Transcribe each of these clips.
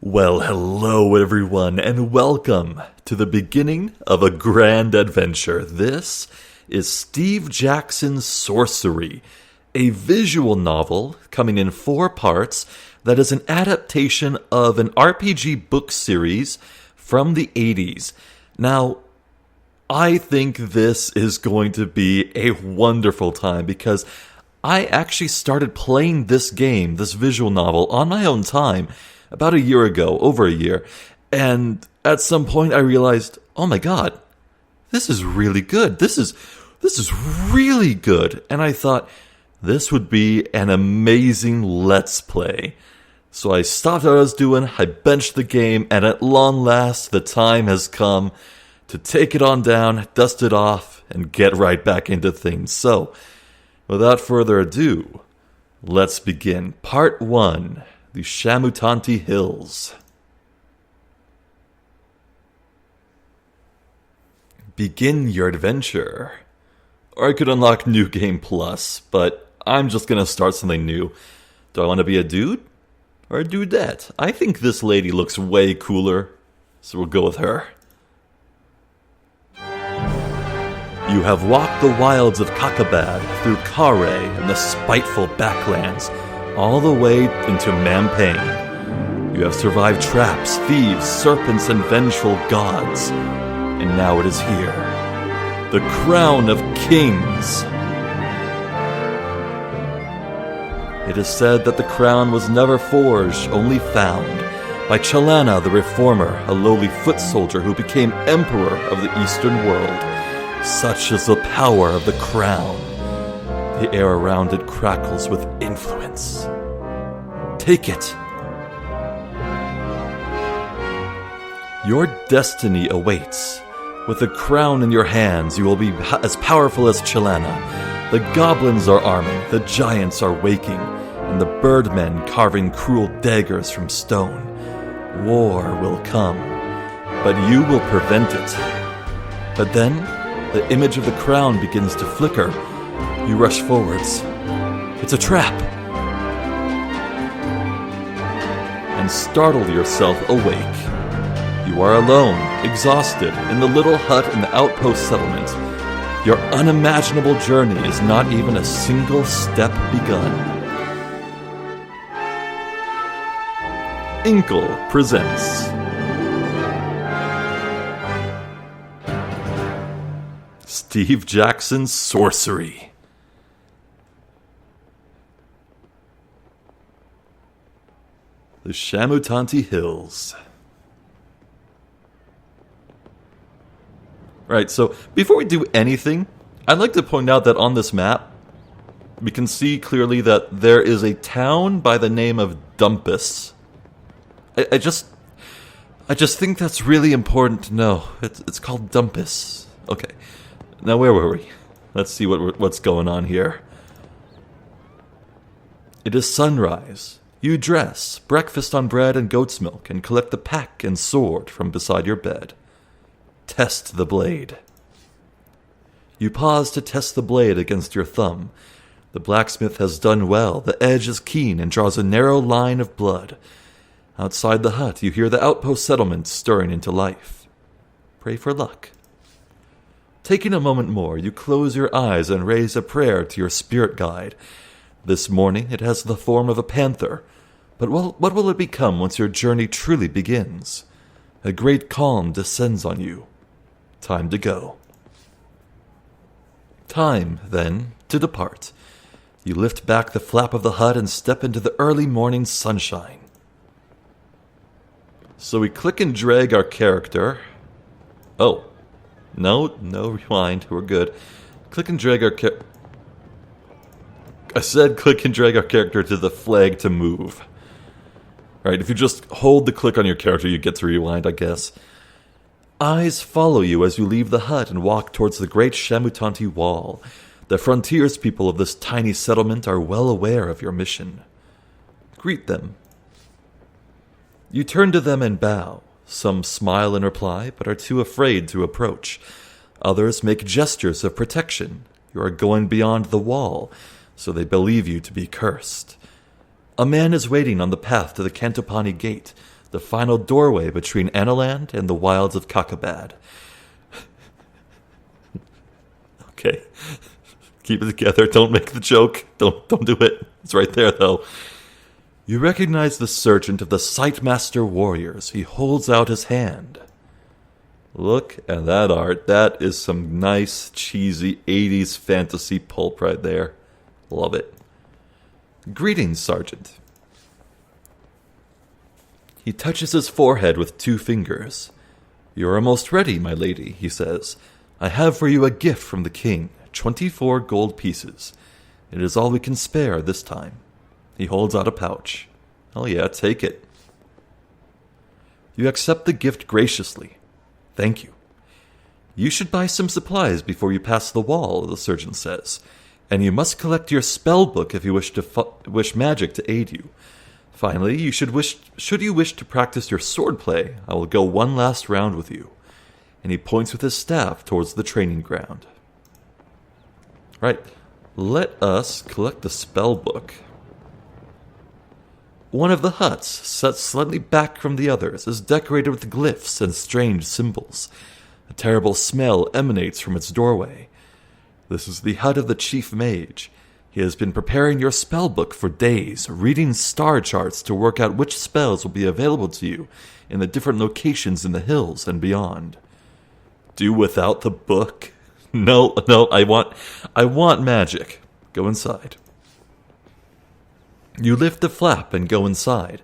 Well, hello everyone, and welcome to the beginning of a grand adventure. This is Steve Jackson's Sorcery, a visual novel coming in 4 parts that is an adaptation of an RPG book series from the 80s. Now, I think this is going to be a wonderful time because I actually started playing this game, this visual novel, on my own time about a year ago, over a year, and at some point I realized, oh my god, this is really good. This is really good. And I thought, this would be an amazing Let's Play. So I stopped what I was doing, I benched the game, and at long last, the time has come to take it on down, dust it off, and get right back into things. So, without further ado, let's begin. Part 1. The Shamutanti Hills. Begin your adventure. Or I could unlock New Game Plus, but I'm just gonna start something new. Do I want to be a dude? Or a dudette? I think this lady looks way cooler, so we'll go with her. You have walked the wilds of Kakabad through Kare and the spiteful Backlands, all the way into Mampain. You have survived traps, thieves, serpents, and vengeful gods. And now it is here. The Crown of Kings. It is said that the crown was never forged, only found, by Chalana the Reformer, a lowly foot soldier who became Emperor of the Eastern world. Such is the power of the crown. The air around it crackles with influence. Take it. Your destiny awaits. With the crown in your hands, you will be as powerful as Chalana. The goblins are arming, the giants are waking, and the birdmen carving cruel daggers from stone. War will come, but you will prevent it. But then, the image of the crown begins to flicker. You rush forwards. It's a trap. And startle yourself awake. You are alone, exhausted, in the little hut in the outpost settlement. Your unimaginable journey is not even a single step begun. Inkle presents Steve Jackson's Sorcery. The Shamutanti Hills. Right, so before we do anything, I'd like to point out that on this map, we can see clearly that there is a town by the name of Dumpus. I just think that's really important to know. It's called Dumpus. Okay, now where were we? Let's see what's going on here. It is sunrise. You dress, breakfast on bread and goat's milk, and collect the pack and sword from beside your bed. Test the blade. You pause to test the blade against your thumb. The blacksmith has done well. The edge is keen and draws a narrow line of blood. Outside the hut, you hear the outpost settlement stirring into life. Pray for luck. Taking a moment more, you close your eyes and raise a prayer to your spirit guide. This morning, it has the form of a panther. But what will it become once your journey truly begins? A great calm descends on you. Time to go. Time, then, to depart. You lift back the flap of the hut and step into the early morning sunshine. So we click and drag our character. Oh, no, rewind, we're good. Click and drag our character. I said click and drag our character to the flag to move. Right, if you just hold the click on your character, you get to rewind, I guess. Eyes follow you as you leave the hut and walk towards the great Shamutanti Wall. The frontiers people of this tiny settlement are well aware of your mission. Greet them. You turn to them and bow. Some smile in reply, but are too afraid to approach. Others make gestures of protection. You are going beyond the wall, so they believe you to be cursed. A man is waiting on the path to the Cantopani gate, the final doorway between Analand and the wilds of Kakabad. Okay. Keep it together. Don't make the joke. Don't do it. It's right there, though. You recognize the sergeant of the Sightmaster Warriors. He holds out his hand. Look at that art. That is some nice, cheesy 80s fantasy pulp right there. Love it. Greetings, Sergeant. He touches his forehead with 2 fingers. You're almost ready, my lady, he says. I have for you a gift from the king, 24 gold pieces. It is all we can spare this time. He holds out a pouch. Oh yeah, take it. You accept the gift graciously. Thank you. You should buy some supplies before you pass the wall, the surgeon says. And you must collect your spell book if you wish magic to aid you. Finally, should you wish to practice your swordplay, I will go one last round with you. And he points with his staff towards the training ground. Right, let us collect the spell book. One of the huts, set slightly back from the others, is decorated with glyphs and strange symbols. A terrible smell emanates from its doorway. This is the hut of the chief mage. He has been preparing your spell book for days, reading star charts to work out which spells will be available to you in the different locations in the hills and beyond. Do without the book? No, I want magic. Go inside. You lift the flap and go inside.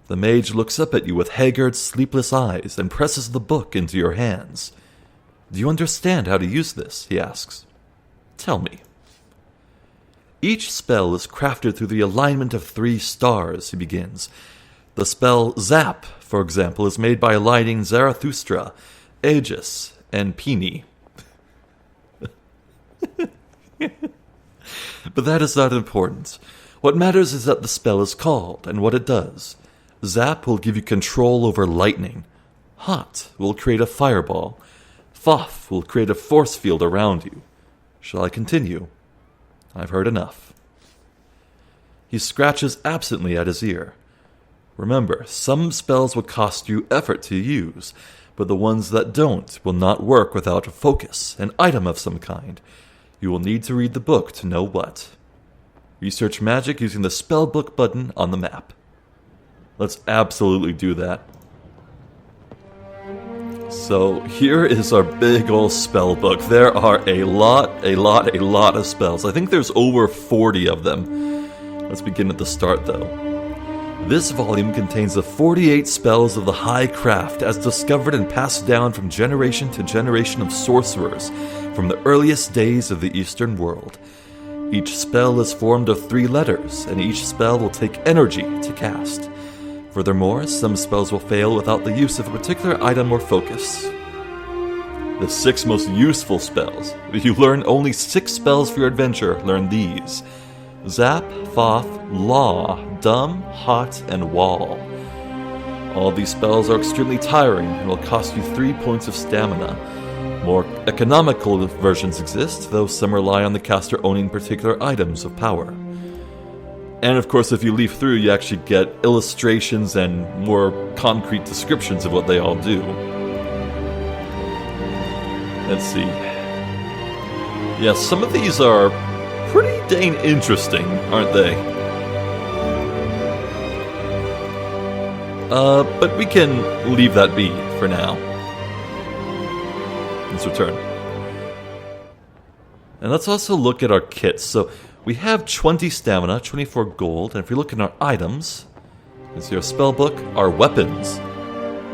The mage looks up at you with haggard, sleepless eyes and presses the book into your hands. Do you understand how to use this? He asks. Tell me. Each spell is crafted through the alignment of 3 stars, he begins. The spell Zap, for example, is made by aligning Zarathustra, Aegis, and Pini. But that is not important. What matters is that the spell is called and what it does. Zap will give you control over lightning. Hot will create a fireball. Foff will create a force field around you. Shall I continue? I've heard enough. He scratches absently at his ear. Remember, some spells will cost you effort to use, but the ones that don't will not work without a focus, an item of some kind. You will need to read the book to know what. Research magic using the spellbook button on the map. Let's absolutely do that. So here is our big old spellbook. There are a lot of spells. I think there's over 40 of them. Let's begin at the start though. This volume contains the 48 spells of the High Craft as discovered and passed down from generation to generation of sorcerers from the earliest days of the Eastern world. Each spell is formed of 3 letters, and each spell will take energy to cast. Furthermore, some spells will fail without the use of a particular item or focus. The 6 most useful spells. If you learn only 6 spells for your adventure, learn these. Zap, Foff, Law, Dumb, Hot, and Wall. All these spells are extremely tiring and will cost you 3 points of stamina. More economical versions exist, though some rely on the caster owning particular items of power. And of course, if you leaf through, you actually get illustrations and more concrete descriptions of what they all do. Let's see. Yeah, some of these are pretty dang interesting, aren't they? But we can leave that be for now. Let's return. And let's also look at our kits. So we have 20 stamina, 24 gold, and if we look at our items, you see our spellbook, our weapons.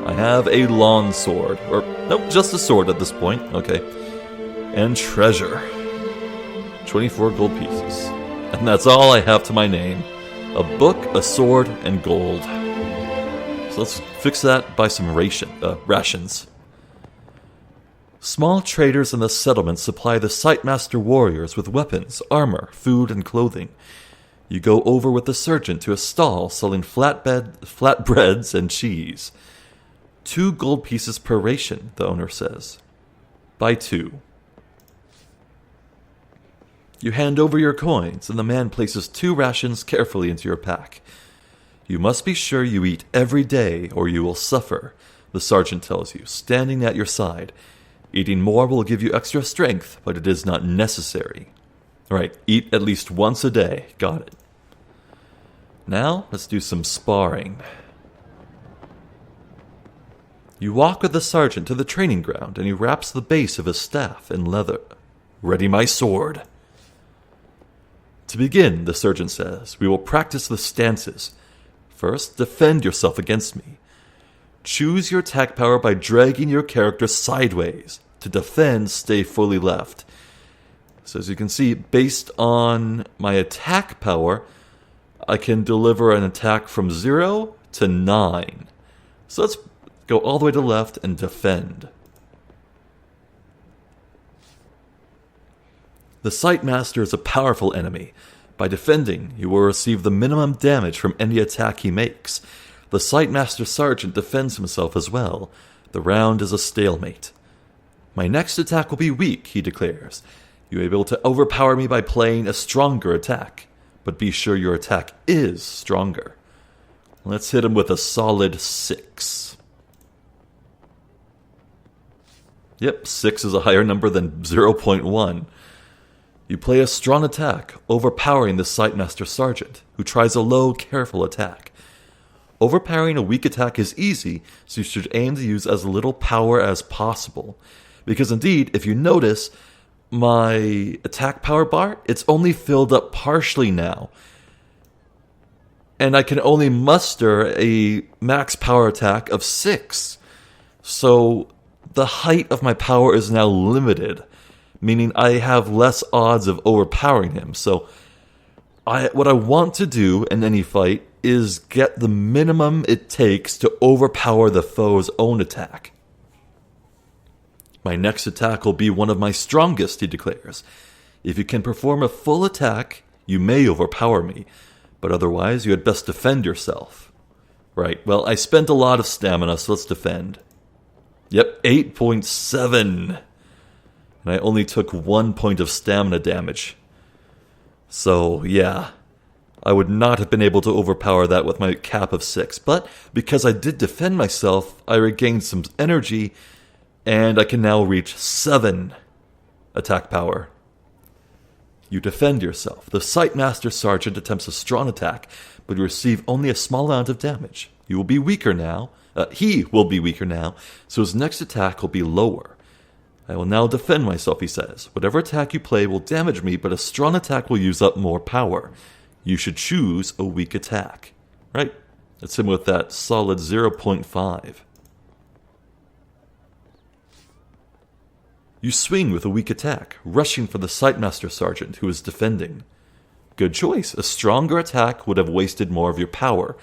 I have a long sword, or nope, just a sword at this point, okay. And treasure. 24 gold pieces. And that's all I have to my name. A book, a sword, and gold. So let's fix that by some rations. Small traders in the settlement supply the Sightmaster warriors with weapons, armor, food, and clothing. You go over with the sergeant to a stall selling flatbreads and cheese. 2 gold pieces per ration, the owner says. Buy 2. You hand over your coins, and the man places 2 rations carefully into your pack. You must be sure you eat every day or you will suffer, the sergeant tells you, standing at your side. Eating more will give you extra strength, but it is not necessary. Alright, eat at least once a day. Got it. Now, let's do some sparring. You walk with the sergeant to the training ground, and he wraps the base of his staff in leather. Ready my sword. To begin, the sergeant says, we will practice the stances. First, defend yourself against me. Choose your attack power by dragging your character sideways. To defend, stay fully left. So as you can see, based on my attack power, I can deliver an attack from 0 to 9. So let's go all the way to the left and defend. The Sightmaster is a powerful enemy. By defending, you will receive the minimum damage from any attack he makes. The Sightmaster Sergeant defends himself as well. The round is a stalemate. My next attack will be weak, he declares. You may be able to overpower me by playing a stronger attack, but be sure your attack is stronger. Let's hit him with a solid 6. Yep, 6 is a higher number than 0.1. You play a strong attack, overpowering the Sightmaster Sergeant, who tries a low, careful attack. Overpowering a weak attack is easy, so you should aim to use as little power as possible. Because indeed, if you notice, my attack power bar, it's only filled up partially now. And I can only muster a max power attack of 6. So the height of my power is now limited, meaning I have less odds of overpowering him. So what I want to do in any fight is get the minimum it takes to overpower the foe's own attack. My next attack will be one of my strongest, he declares. If you can perform a full attack, you may overpower me, but otherwise you had best defend yourself. Right, well, I spent a lot of stamina, so let's defend. Yep, 8.7. And I only took 1 point of stamina damage. So, yeah, I would not have been able to overpower that with my cap of 6. But because I did defend myself, I regained some energy, and I can now reach 7 attack power. You defend yourself. The Sightmaster Sergeant attempts a strong attack, but you receive only a small amount of damage. You will be weaker now. He will be weaker now, so his next attack will be lower. I will now defend myself, he says. Whatever attack you play will damage me, but a strong attack will use up more power. You should choose a weak attack. Right? That's him with that solid 0.5. You swing with a weak attack, rushing for the Sightmaster Sergeant, who is defending. Good choice. A stronger attack would have wasted more of your power.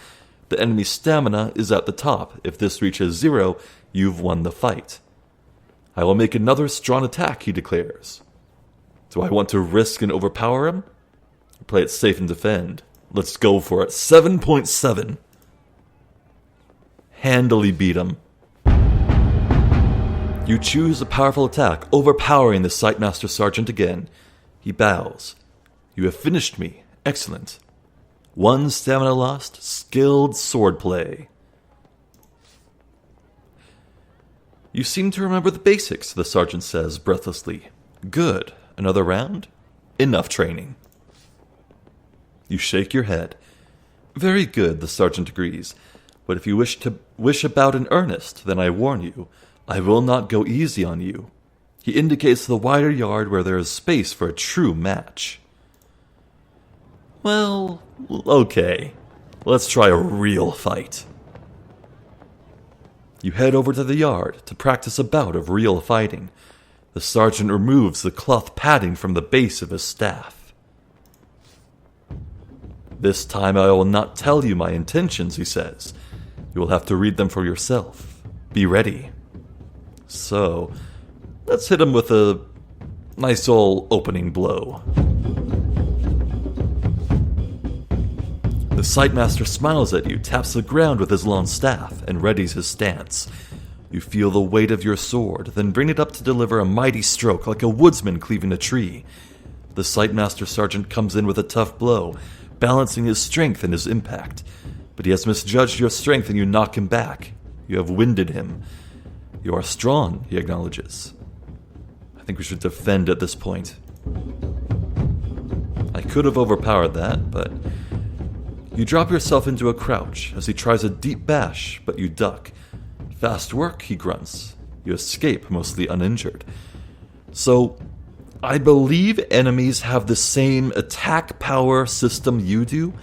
The enemy's stamina is at the top. If this reaches 0, you've won the fight. I will make another strong attack, he declares. Do I want to risk and overpower him? Or play it safe and defend? Let's go for it. 7.7. Handily beat him. You choose a powerful attack, overpowering the Sightmaster Sergeant again. He bows. You have finished me. Excellent. 1 stamina lost. Skilled swordplay. You seem to remember the basics, the sergeant says breathlessly. Good. Another round? Enough training. You shake your head. Very good, the sergeant agrees. But if you wish about in earnest, then I warn you, I will not go easy on you. He indicates the wider yard where there is space for a true match. Well, okay. Let's try a real fight. You head over to the yard to practice a bout of real fighting. The sergeant removes the cloth padding from the base of his staff. This time I will not tell you my intentions, he says. You will have to read them for yourself. Be ready. So, let's hit him with a nice old opening blow. The Sightmaster smiles at you, taps the ground with his long staff, and readies his stance. You feel the weight of your sword, then bring it up to deliver a mighty stroke like a woodsman cleaving a tree. The Sightmaster Sergeant comes in with a tough blow, balancing his strength and his impact. But he has misjudged your strength and you knock him back. You have winded him. You are strong, he acknowledges. I think we should defend at this point. I could have overpowered that, but you drop yourself into a crouch as he tries a deep bash, but you duck. Fast work, he grunts. You escape, mostly uninjured. So, I believe enemies have the same attack power system you do,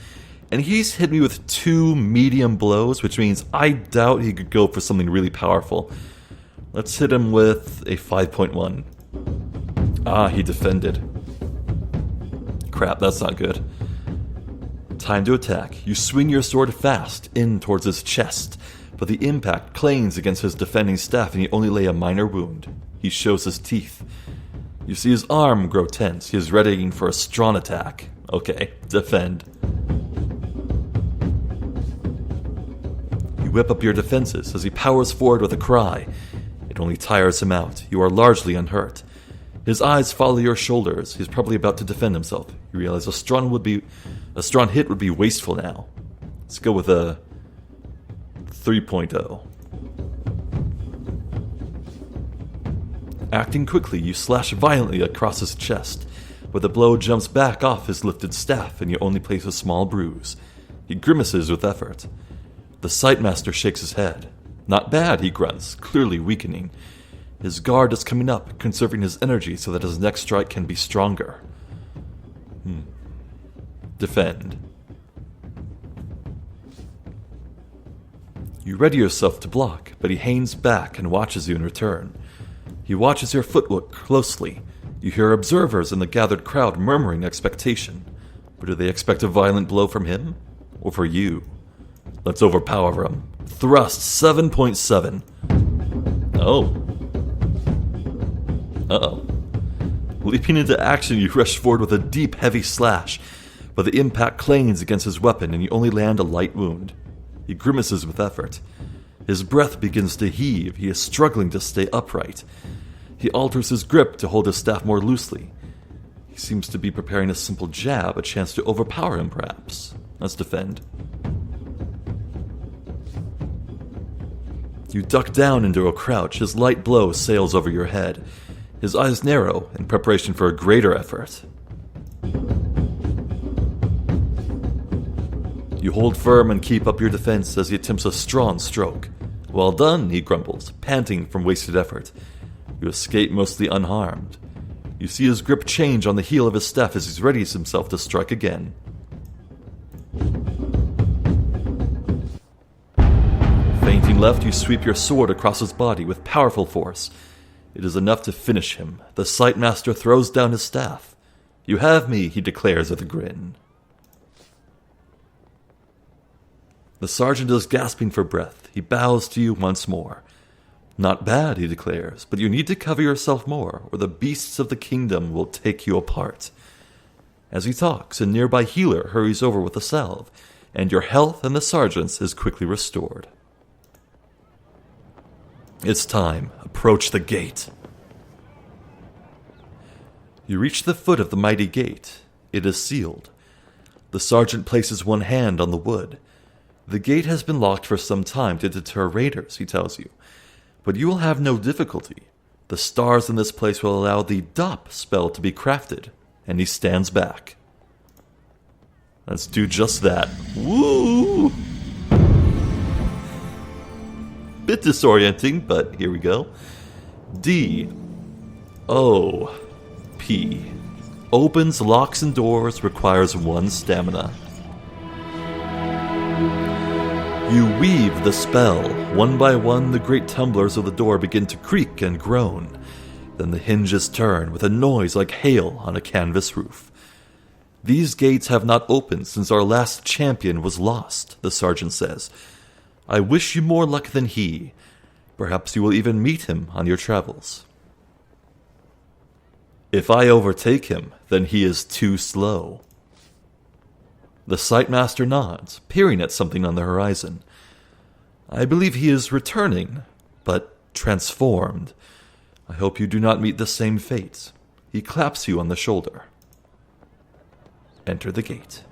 and he's hit me with 2 medium blows, which means I doubt he could go for something really powerful. Let's hit him with a 5.1. Ah, he defended. Crap, that's not good. Time to attack. You swing your sword fast in towards his chest, but the impact clangs against his defending staff and you only lay a minor wound. He shows his teeth. You see his arm grow tense. He is readying for a strong attack. Okay, defend. You whip up your defenses as he powers forward with a cry. It only tires him out. You are largely unhurt. His eyes follow your shoulders. He's probably about to defend himself. You realize a strong hit would be wasteful now. Let's go with a 3.0. Acting quickly, you slash violently across his chest, but the blow jumps back off his lifted staff and you only place a small bruise. He grimaces with effort. The Sightmaster shakes his head. Not bad, he grunts, clearly weakening. His guard is coming up, conserving his energy so that his next strike can be stronger. Defend. You ready yourself to block, but he hangs back and watches you in return. He watches your footwork closely. You hear observers in the gathered crowd murmuring expectation. But do they expect a violent blow from him? Or for you? Let's overpower him. Thrust 7.7. Oh. Uh-oh. Leaping into action, you rush forward with a deep, heavy slash, but the impact clangs against his weapon and you only land a light wound. He grimaces with effort. His breath begins to heave. He is struggling to stay upright. He alters his grip to hold his staff more loosely. He seems to be preparing a simple jab, a chance to overpower him perhaps. Let's defend. You duck down into a crouch. His light blow sails over your head. His eyes narrow in preparation for a greater effort. You hold firm and keep up your defense as he attempts a strong stroke. Well done, he grumbles, panting from wasted effort. You escape mostly unharmed. You see his grip change on the heel of his staff as he readies himself to strike again. Feinting left, you sweep your sword across his body with powerful force. It is enough to finish him. The Sightmaster throws down his staff. You have me, he declares with a grin. The sergeant is gasping for breath. He bows to you once more. Not bad, he declares, but you need to cover yourself more, or the beasts of the kingdom will take you apart. As he talks, a nearby healer hurries over with a salve, and your health and the sergeant's is quickly restored. It's time. Approach the gate. You reach the foot of the mighty gate. It is sealed. The sergeant places one hand on the wood. The gate has been locked for some time to deter raiders, he tells you. But you will have no difficulty. The stars in this place will allow the DOP spell to be crafted. And he stands back. Let's do just that. Woo! Bit disorienting, but here we go. D-O-P. Opens locks and doors, requires 1 stamina. You weave the spell. One by one, the great tumblers of the door begin to creak and groan. Then the hinges turn with a noise like hail on a canvas roof. These gates have not opened since our last champion was lost, the sergeant says. I wish you more luck than he. Perhaps you will even meet him on your travels. If I overtake him, then he is too slow. The Sightmaster nods, peering at something on the horizon. I believe he is returning, but transformed. I hope you do not meet the same fate. He claps you on the shoulder. Enter the gate.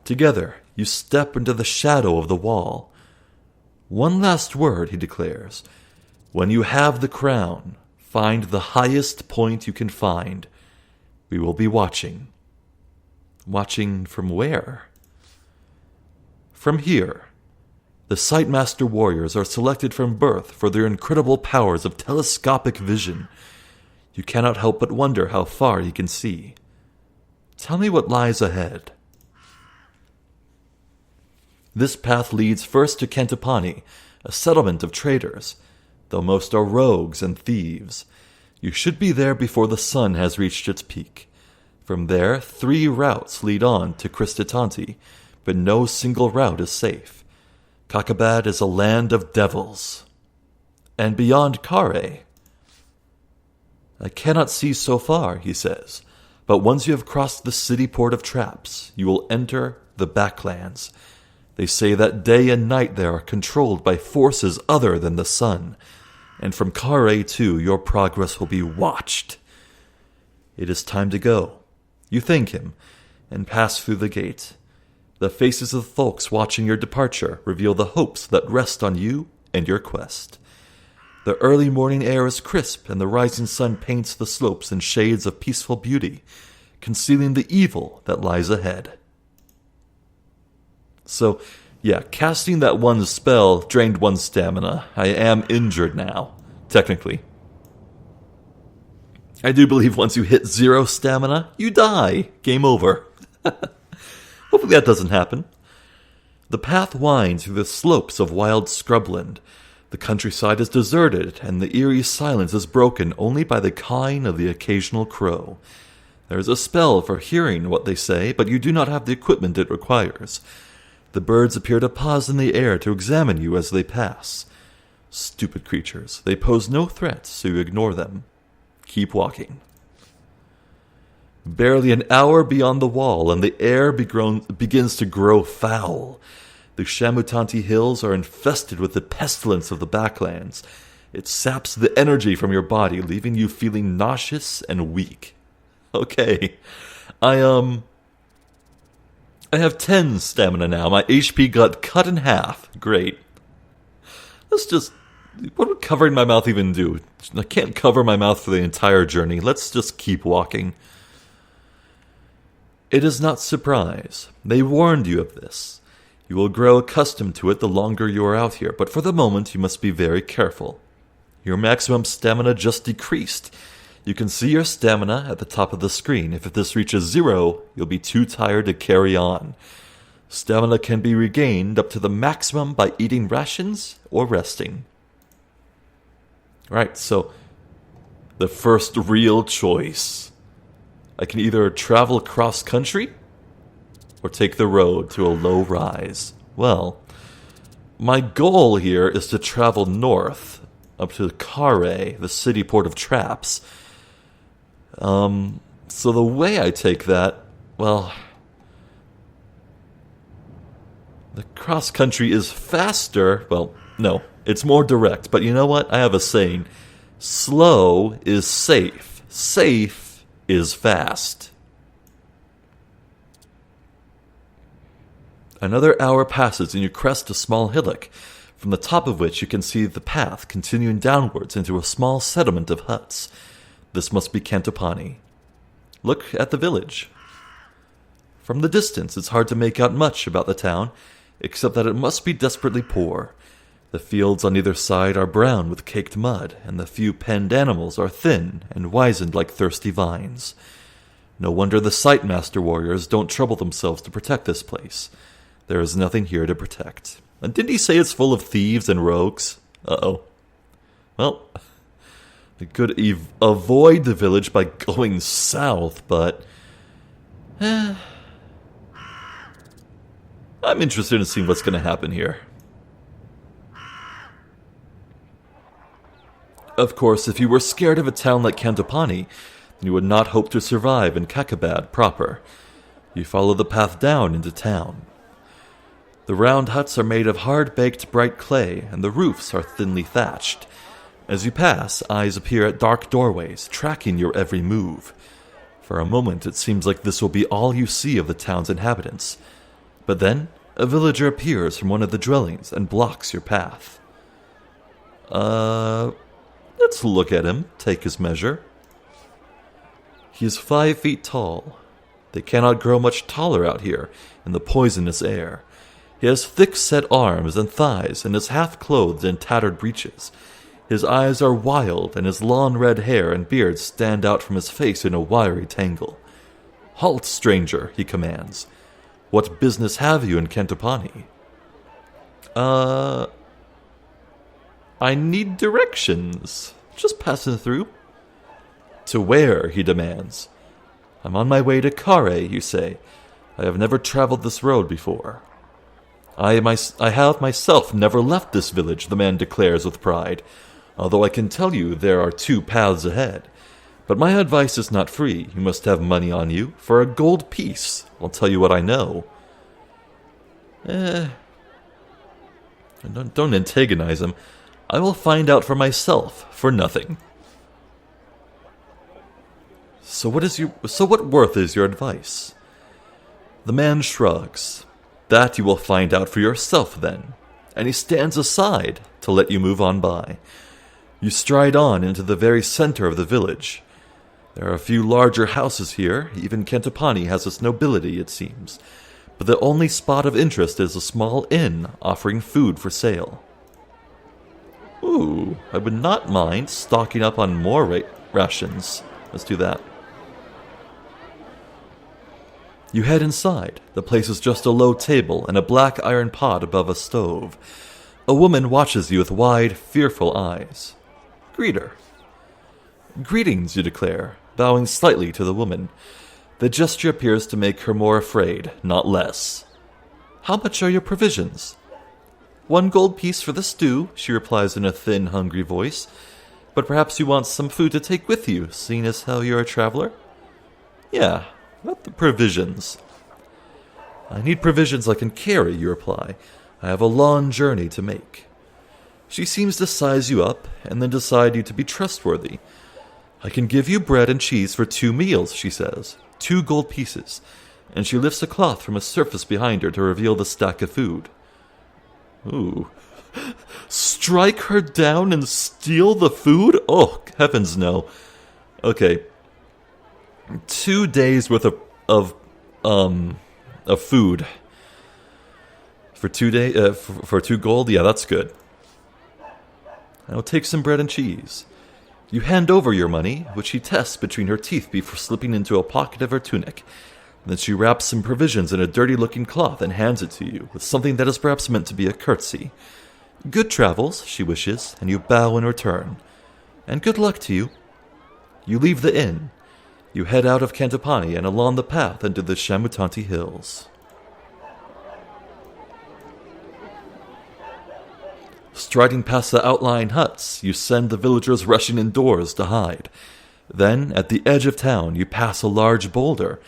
Together, you step into the shadow of the wall. One last word, he declares. When you have the crown, find the highest point you can find. We will be watching. Watching from where? From here. The Sightmaster warriors are selected from birth for their incredible powers of telescopic vision. You cannot help but wonder how far he can see. Tell me what lies ahead. This path leads first to Cantopani, a settlement of traders, though most are rogues and thieves. You should be there before the sun has reached its peak. From there, 3 routes lead on to Cristatanti, but no single route is safe. Kakabad is a land of devils. And beyond Kare, I cannot see so far, he says, but once you have crossed the city port of traps, you will enter the backlands. They say that day and night there are controlled by forces other than the sun, and from Kare too your progress will be watched. It is time to go. You thank him, and pass through the gate. The faces of the folks watching your departure reveal the hopes that rest on you and your quest. The early morning air is crisp, and the rising sun paints the slopes in shades of peaceful beauty, concealing the evil that lies ahead. So, yeah, casting that one spell drained 1 stamina. I am injured now, technically. I do believe once you hit 0 stamina, you die. Game over. Hopefully that doesn't happen. The path winds through the slopes of wild scrubland. The countryside is deserted, and the eerie silence is broken only by the cawing of the occasional crow. There is a spell for hearing what they say, but you do not have the equipment it requires. The birds appear to pause in the air to examine you as they pass. Stupid creatures. They pose no threat, so you ignore them. Keep walking. Barely an hour beyond the wall, and the air begins to grow foul. The Shamutanti hills are infested with the pestilence of the backlands. It saps the energy from your body, leaving you feeling nauseous and weak. Okay, I have 10 stamina now. My HP got cut in half. Great. What would covering my mouth even do? I can't cover my mouth for the entire journey. Let's just keep walking. It is not surprise. They warned you of this. You will grow accustomed to it the longer you are out here, but for the moment you must be very careful. Your maximum stamina just decreased. You can see your stamina at the top of the screen. If this reaches 0, you'll be too tired to carry on. Stamina can be regained up to the maximum by eating rations or resting. Right, so the first real choice. I can either travel across country or take the road to a low rise. Well, my goal here is to travel north up to Kare, the city port of traps. So the way I take that, well, the cross country is faster. Well, no, it's more direct. But you know what? I have a saying. Slow is safe. Safe is fast. Another hour passes and you crest a small hillock, from the top of which you can see the path continuing downwards into a small settlement of huts. This must be Cantopani. Look at the village. From the distance, it's hard to make out much about the town, except that it must be desperately poor. The fields on either side are brown with caked mud, and the few penned animals are thin and wizened like thirsty vines. No wonder the Sightmaster warriors don't trouble themselves to protect this place. There is nothing here to protect. And didn't he say it's full of thieves and rogues? Uh-oh. Well, we could avoid the village by going south, but I'm interested in seeing what's going to happen here. Of course, if you were scared of a town like Cantopani, you would not hope to survive in Kakabad proper. You follow the path down into town. The round huts are made of hard-baked bright clay, and the roofs are thinly thatched. As you pass, eyes appear at dark doorways, tracking your every move. For a moment, it seems like this will be all you see of the town's inhabitants. But then, a villager appears from one of the dwellings and blocks your path. Let's look at him, take his measure. He is 5 feet tall. They cannot grow much taller out here in the poisonous air. He has thick-set arms and thighs and is half-clothed in tattered breeches. His eyes are wild, and his long red hair and beard stand out from his face in a wiry tangle. "Halt, stranger," he commands. "What business have you in Kentopani?" I need directions. Just passing through." "To where?" he demands. "I'm on my way to Kare," you say. "I have never traveled this road before." I have myself never left this village," the man declares with pride, "although I can tell you there are 2 paths ahead. But my advice is not free. You must have money on you. For a gold piece, I'll tell you what I know." Don't antagonize him. "I will find out for myself, for nothing." So what worth is your advice?" The man shrugs. "That you will find out for yourself, then." And he stands aside to let you move on by. You stride on into the very center of the village. There are a few larger houses here. Even Kentopani has its nobility, it seems. But the only spot of interest is a small inn offering food for sale. Ooh, I would not mind stocking up on more rations. Let's do that. You head inside. The place is just a low table and a black iron pot above a stove. A woman watches you with wide, fearful eyes. Greet her. "Greetings," you declare, bowing slightly to the woman. The gesture appears to make her more afraid, not less. "How much are your provisions?" "1 gold piece for the stew," she replies in a thin, hungry voice. "But perhaps you want some food to take with you, seeing as how you're a traveler?" "Yeah, what the provisions?" "I need provisions I can carry," you reply. "I have a long journey to make." She seems to size you up, and then decide you to be trustworthy. "I can give you bread and cheese for 2 meals, she says. 2 gold pieces. And she lifts a cloth from a surface behind her to reveal the stack of food. Ooh. Strike her down and steal the food? Oh, heavens no. Okay. 2 days worth of food. For 2 days, for 2 gold? Yeah, that's good. I'll take some bread and cheese. You hand over your money, which she tests between her teeth before slipping into a pocket of her tunic. Then she wraps some provisions in a dirty-looking cloth and hands it to you, with something that is perhaps meant to be a curtsy. Good travels, she wishes, and you bow in return. And good luck to you. You leave the inn. You head out of Kentopani and along the path into the Shamutanti Hills. Striding past the outlying huts, you send the villagers rushing indoors to hide. Then, at the edge of town, you pass a large boulder,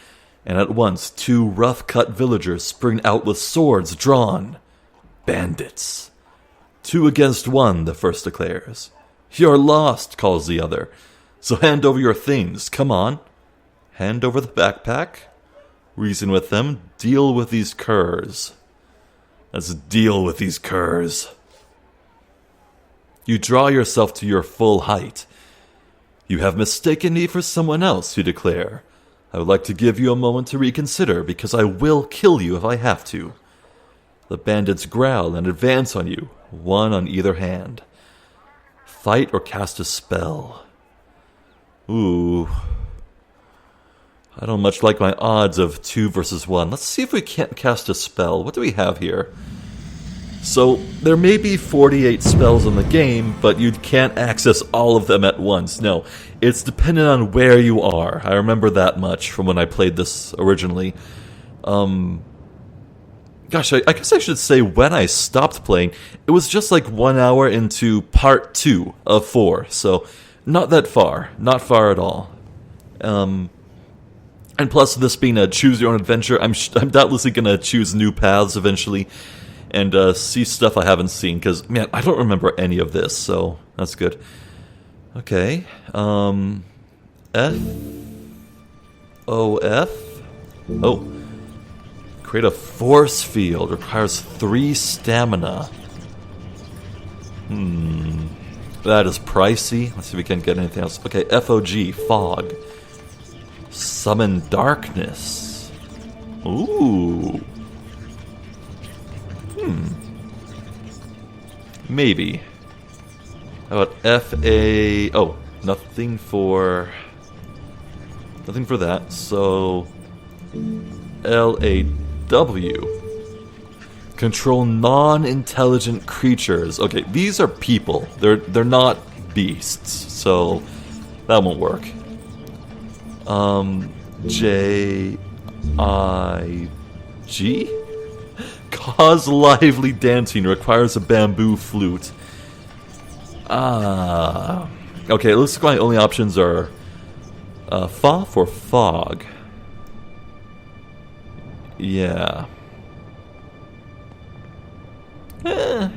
and at once 2 rough-cut villagers spring out with swords drawn. Bandits. 2 against 1, the first declares. You're lost, calls the other. So hand over your things, come on. Hand over the backpack. Reason with them, deal with these curs. Let's deal with these curs. You draw yourself to your full height. You have mistaken me for someone else, you declare. I would like to give you a moment to reconsider, because I will kill you if I have to. The bandits growl and advance on you, 1 on either hand. Fight or cast a spell. Ooh. I don't much like my odds of 2 versus 1. Let's see if we can't cast a spell. What do we have here? So, there may be 48 spells in the game, but you can't access all of them at once. No, it's dependent on where you are. I remember that much from when I played this originally. Gosh, I guess I should say when I stopped playing, it was just like 1 hour into part 2 of 4, so not that far. Not far at all. And plus, this being a choose-your-own-adventure, I'm doubtlessly going to choose new paths eventually, and see stuff I haven't seen, because, man, I don't remember any of this, so that's good. Okay, F, O, F, oh, Create a force field. Requires 3 stamina. That is pricey. Let's see if we can get anything else. Okay, FOG, fog. Summon darkness. Ooh. Maybe. How about FA... Oh, nothing for that. So... LAW. Control non-intelligent creatures. Okay, these are people. They're not beasts, so that won't work. JIG? Cause lively dancing requires a bamboo flute. Okay, it looks like my only options are Fa for fog. Yeah. You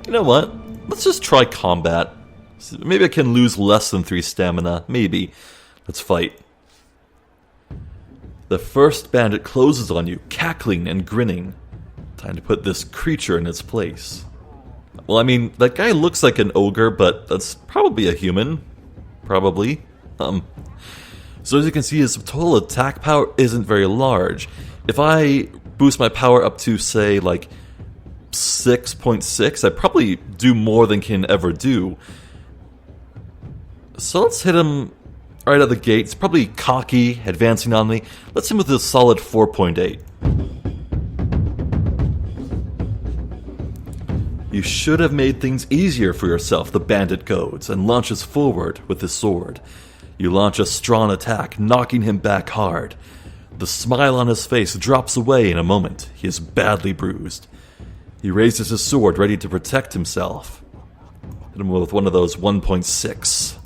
know what? Let's just try combat. Maybe I can lose less than 3 stamina. Maybe. Let's fight. The first bandit closes on you, cackling and grinning. Time to put this creature in its place. Well, I mean, that guy looks like an ogre, but that's probably a human. Probably. So as you can see, his total attack power isn't very large. If I boost my power up to, say, like 6.6, I probably do more than can ever do. So let's hit him right out of the gate. It's probably cocky, advancing on me. Let's hit him with a solid 4.8. You should have made things easier for yourself, the bandit goads, and launches forward with his sword. You launch a strong attack, knocking him back hard. The smile on his face drops away in a moment. He is badly bruised. He raises his sword, ready to protect himself. Hit him with one of those 1.6.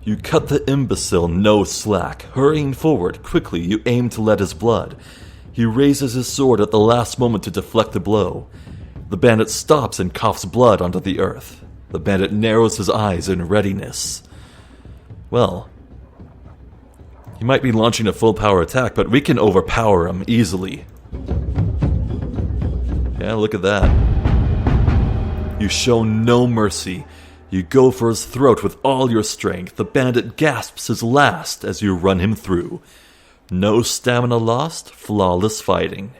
You cut the imbecile no slack. Hurrying forward, quickly you aim to let his blood. He raises his sword at the last moment to deflect the blow. The bandit stops and coughs blood onto the earth. The bandit narrows his eyes in readiness. Well, he might be launching a full power attack, but we can overpower him easily. Yeah, look at that. You show no mercy. You go for his throat with all your strength. The bandit gasps his last as you run him through. No stamina lost, flawless fighting.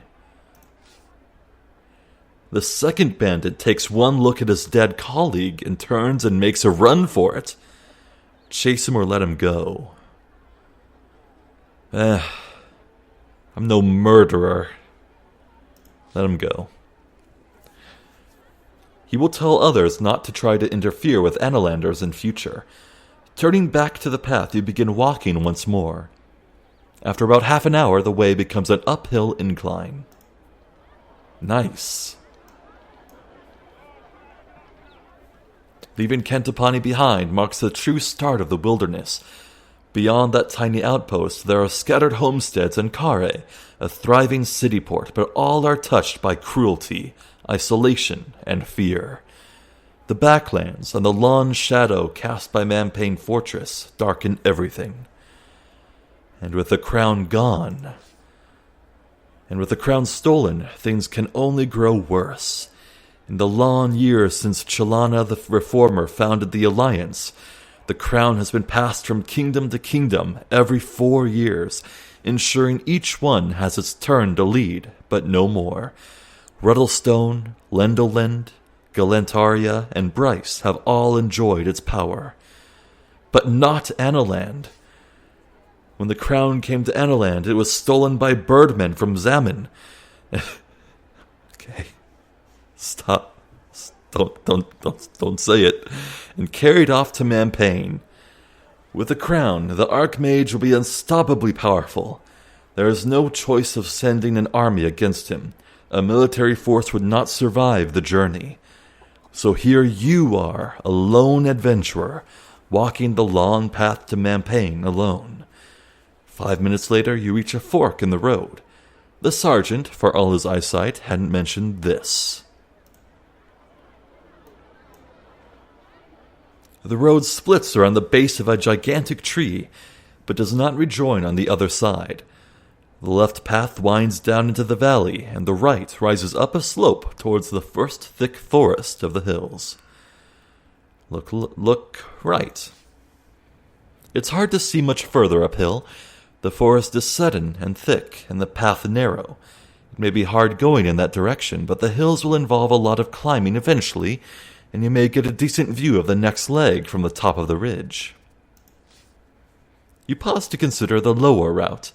The second bandit takes one look at his dead colleague and turns and makes a run for it. Chase him or let him go. I'm no murderer. Let him go. He will tell others not to try to interfere with Analanders in future. Turning back to the path, you begin walking once more. After about half an hour, the way becomes an uphill incline. Nice. Leaving Kentapani behind marks the true start of the wilderness. Beyond that tiny outpost, there are scattered homesteads and Kare, a thriving city port, but all are touched by cruelty, isolation, and fear. The backlands and the long shadow cast by Mampain Fortress darken everything. And with the crown gone, and with the crown stolen, things can only grow worse. In the long years since Chalana the Reformer founded the Alliance, the crown has been passed from kingdom to kingdom every 4 years, ensuring each one has its turn to lead, but no more. Ruddlestone, Lendolend, Galantaria, and Bryce have all enjoyed its power. But not Analand. When the crown came to Analand, it was stolen by birdmen from Zaman. Okay. Stop. Don't say it. And carried off to Mampain. With the crown, the Archmage will be unstoppably powerful. There is no choice of sending an army against him. A military force would not survive the journey. So here you are, a lone adventurer, walking the long path to Mampain alone. 5 minutes later, you reach a fork in the road. The sergeant, for all his eyesight, hadn't mentioned this. The road splits around the base of a gigantic tree. but does not rejoin on the other side. The left path winds down into the valley, and the right rises up a slope towards the first thick forest of the hills. Look right. It's hard to see much further uphill. The forest is sudden and thick, and the path narrow. It may be hard going in that direction, but the hills will involve a lot of climbing eventually, and you may get a decent view of the next leg from the top of the ridge. You pause to consider the lower route.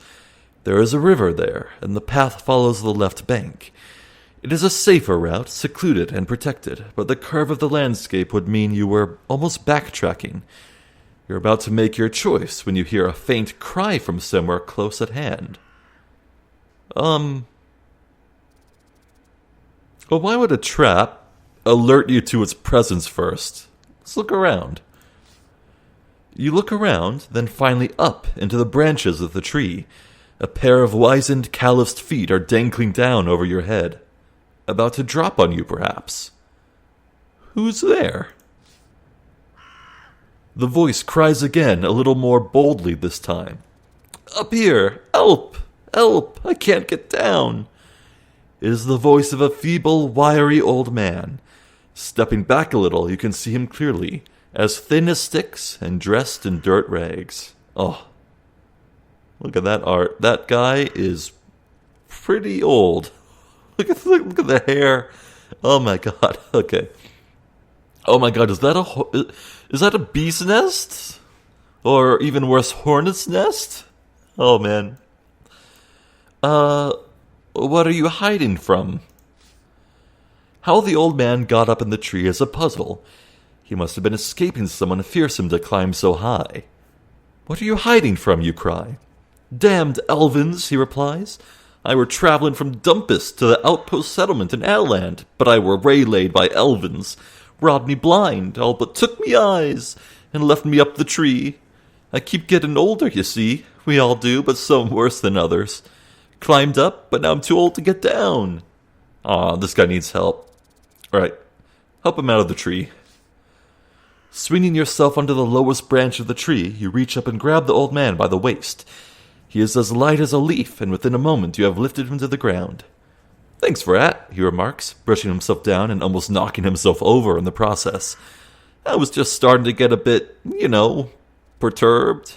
There is a river there, and the path follows the left bank. It is a safer route, secluded and protected, but the curve of the landscape would mean you were almost backtracking. You're about to make your choice when you hear a faint cry from somewhere close at hand. Well, why would a trap alert you to its presence first? Let's look around. You look around, then finally up into the branches of the tree. A pair of wizened, calloused feet are dangling down over your head. About to drop on you, perhaps. Who's there? The voice cries again, a little more boldly this time. Up here! Help! Help! I can't get down! It is the voice of a feeble, wiry old man. Stepping back a little, you can see him clearly, as thin as sticks and dressed in dirt rags. Oh, look at that art. That guy is pretty old. Look at the hair. Oh my god. Okay. Oh my god, is that a bee's nest? Or even worse, hornet's nest? Oh man. What are you hiding from? How the old man got up in the tree is a puzzle. He must have been escaping someone fearsome to climb so high. What are you hiding from, you cry. Damned elvins, he replies. I were travelling from Dumpus to the outpost settlement in Outland, but I were waylaid by elvins, robbed me blind, all but took me eyes, and left me up the tree. I keep getting older, you see. We all do, but some worse than others. Climbed up, but now I'm too old to get down. Aw, this guy needs help. All right, help him out of the tree. Swinging yourself onto the lowest branch of the tree, you reach up and grab the old man by the waist. He is as light as a leaf, and within a moment you have lifted him to the ground. Thanks for that, he remarks, brushing himself down and almost knocking himself over in the process. I was just starting to get a bit, perturbed.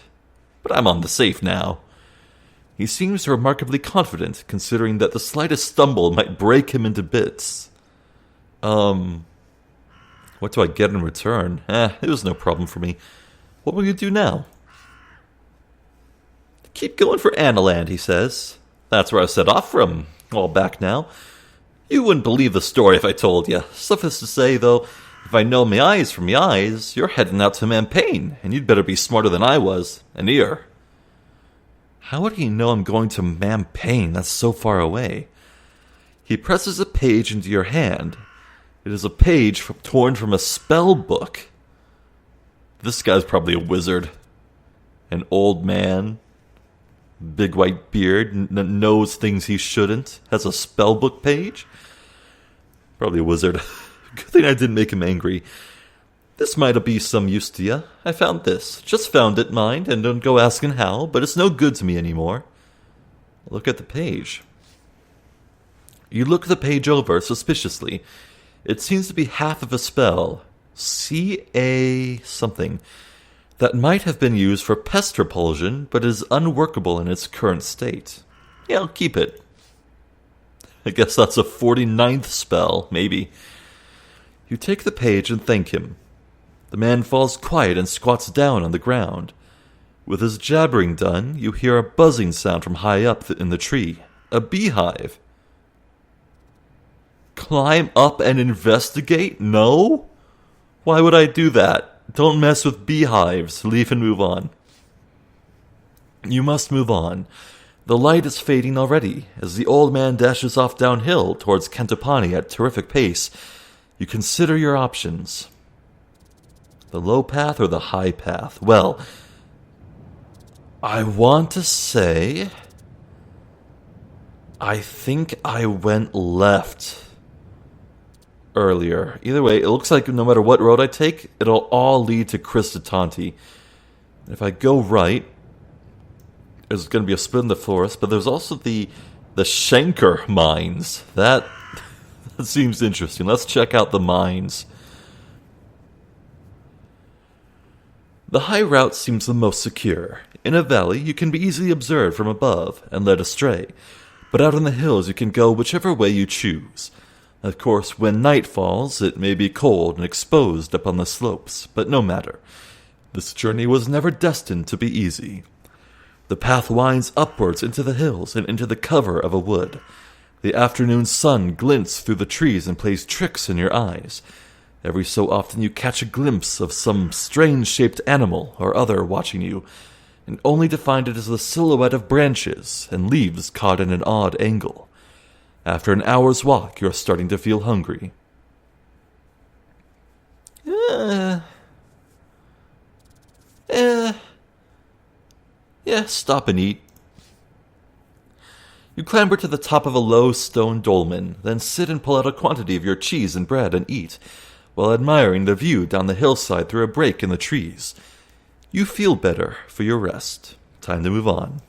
But I'm on the safe now. He seems remarkably confident, considering that the slightest stumble might break him into bits. What do I get in return? It was no problem for me. What will you do now? Keep going for Analand, he says. That's where I set off from. All back now. You wouldn't believe the story if I told you. Suffice to say, though, if I know me eyes from me eyes, you're heading out to Mampain, and you'd better be smarter than I was. And here. How would he know I'm going to Mampain? That's so far away. He presses a page into your hand. It is a page torn from a spell book. This guy's probably a wizard. An old man. Big white beard. Knows things he shouldn't. Has a spellbook page. Probably a wizard. Good thing I didn't make him angry. This might be some use to you. I found this. Just found it, mind, and don't go asking how, but it's no good to me anymore. Look at the page. You look the page over suspiciously. It seems to be half of a spell. C-A something. That might have been used for pest repulsion, but is unworkable in its current state. Yeah, I'll keep it. I guess that's a 49th spell, maybe. You take the page and thank him. The man falls quiet and squats down on the ground. With his jabbering done, you hear a buzzing sound from high up in the tree. A beehive. Climb up and investigate? No? Why would I do that? Don't mess with beehives. Leave and move on. You must move on. The light is fading already, as the old man dashes off downhill towards Kentopani at terrific pace. You consider your options. The low path or the high path? Well, I want to say I think I went left earlier. Either way, it looks like no matter what road I take, it'll all lead to Kristatanti. If I go right, there's going to be a split in the forest, but there's also the Schenker mines. That seems interesting. Let's check out the mines. The high route seems the most secure. In a valley, you can be easily observed from above and led astray, but out in the hills you can go whichever way you choose. Of course, when night falls, it may be cold and exposed up on the slopes, but no matter. This journey was never destined to be easy. The path winds upwards into the hills and into the cover of a wood. The afternoon sun glints through the trees and plays tricks in your eyes. Every so often you catch a glimpse of some strange-shaped animal or other watching you, and only to find it is the silhouette of branches and leaves caught in an odd angle. After an hour's walk, you are starting to feel hungry. Yeah, stop and eat. You clamber to the top of a low stone dolmen, then sit and pull out a quantity of your cheese and bread and eat, while admiring the view down the hillside through a break in the trees. You feel better for your rest. Time to move on.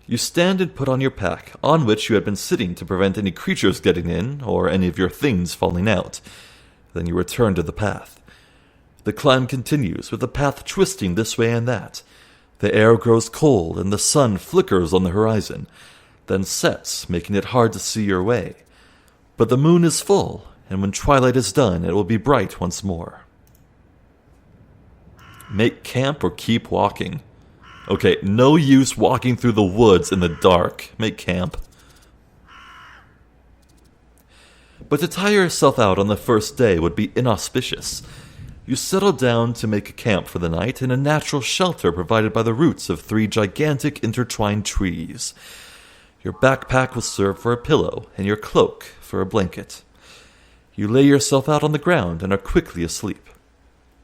You stand and put on your pack, on which you had been sitting to prevent any creatures getting in or any of your things falling out. Then you return to the path. The climb continues, with the path twisting this way and that. The air grows cold and the sun flickers on the horizon, then sets, making it hard to see your way. But the moon is full, and when twilight is done, it will be bright once more. Make camp or keep walking. Okay, no use walking through the woods in the dark. Make camp. But to tire yourself out on the first day would be inauspicious. You settle down to make a camp for the night in a natural shelter provided by the roots of 3 gigantic intertwined trees. Your backpack will serve for a pillow, and your cloak for a blanket. You lay yourself out on the ground and are quickly asleep.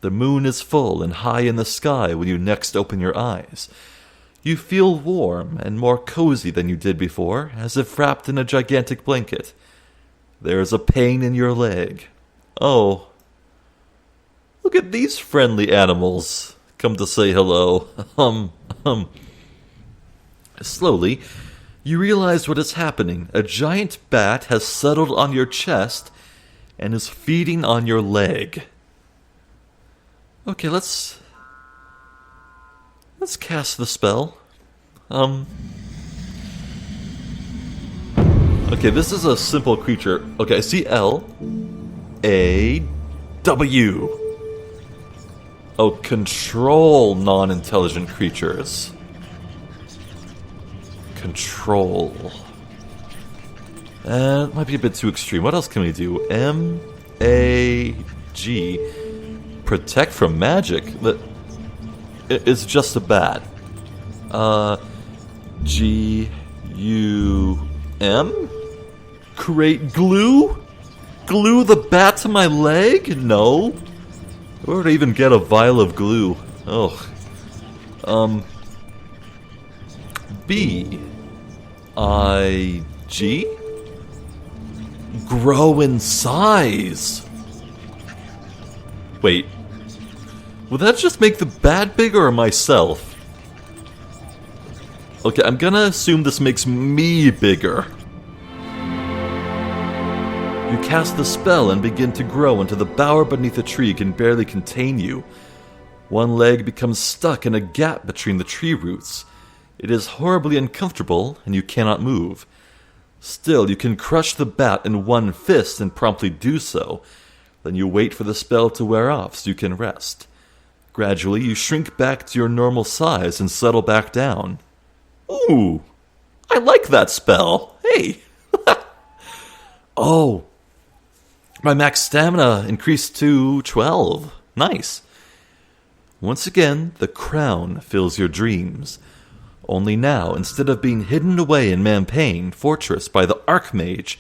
The moon is full and high in the sky when you next open your eyes. You feel warm and more cozy than you did before, as if wrapped in a gigantic blanket. There is a pain in your leg. Oh, look at these friendly animals. Come to say hello. Slowly, you realize what is happening. A giant bat has settled on your chest and is feeding on your leg. Okay, let's cast the spell. Okay, this is a simple creature. Okay, I see L A W. Oh, control non-intelligent creatures. Control. It might be a bit too extreme. What else can we do? M A G. Protect from magic? It's just a bat. G U M? Create glue? Glue the bat to my leg? No. Where would I even get a vial of glue? Oh. B I G? Grow in size. Wait. Will that just make the bat bigger or myself? Okay, I'm gonna assume this makes me bigger. You cast the spell and begin to grow until the bower beneath the tree can barely contain you. One leg becomes stuck in a gap between the tree roots. It is horribly uncomfortable, and you cannot move. Still, you can crush the bat in one fist and promptly do so. Then you wait for the spell to wear off so you can rest. Gradually, you shrink back to your normal size and settle back down. Ooh, I like that spell. Hey. Oh, my max stamina increased to 12. Nice. Once again, the crown fills your dreams. Only now, instead of being hidden away in Mampain Fortress by the Archmage,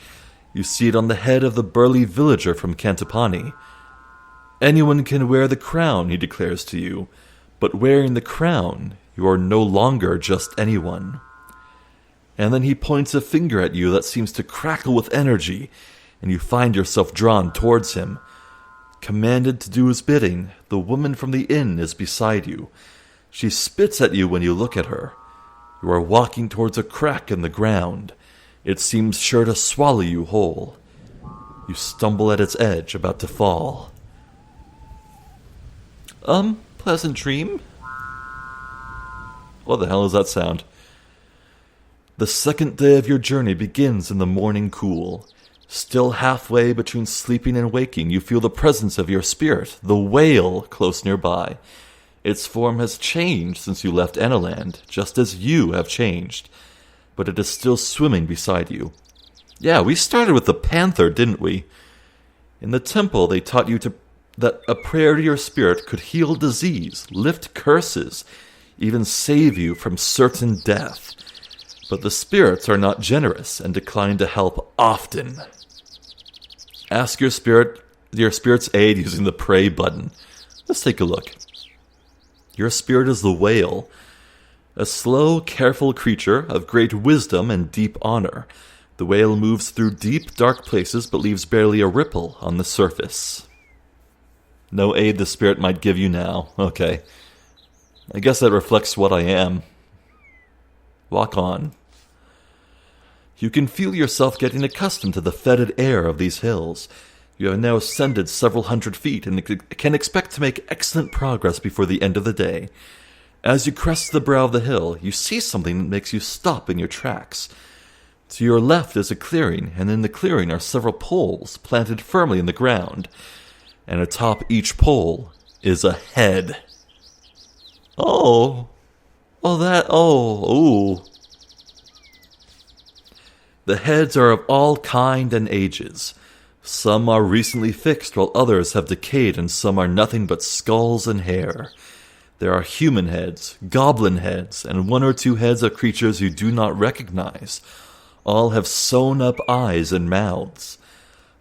you see it on the head of the burly villager from Cantopani. Anyone can wear the crown, he declares to you, but wearing the crown, you are no longer just anyone. And then he points a finger at you that seems to crackle with energy, and you find yourself drawn towards him. Commanded to do his bidding, the woman from the inn is beside you. She spits at you when you look at her. You are walking towards a crack in the ground. It seems sure to swallow you whole. You stumble at its edge, about to fall. Pleasant dream? What the hell does that sound? The second day of your journey begins in the morning cool. Still halfway between sleeping and waking, you feel the presence of your spirit, the whale, close nearby. Its form has changed since you left Analand, just as you have changed. But it is still swimming beside you. Yeah, we started with the panther, didn't we? In the temple, they taught you that a prayer to your spirit could heal disease, lift curses, even save you from certain death. But the spirits are not generous and decline to help often. Ask your spirit's aid using the pray button. Let's take a look. Your spirit is the whale, a slow, careful creature of great wisdom and deep honor. The whale moves through deep, dark places but leaves barely a ripple on the surface. No aid the spirit might give you now. Okay. I guess that reflects what I am. Walk on. You can feel yourself getting accustomed to the fetid air of these hills. You have now ascended several hundred feet and can expect to make excellent progress before the end of the day. As you crest the brow of the hill, you see something that makes you stop in your tracks. To your left is a clearing, and in the clearing are several poles planted firmly in the ground. And atop each pole is a head. Oh. The heads are of all kind and ages. Some are recently fixed, while others have decayed, and some are nothing but skulls and hair. There are human heads, goblin heads, and one or two heads of creatures you do not recognize. All have sewn-up eyes and mouths.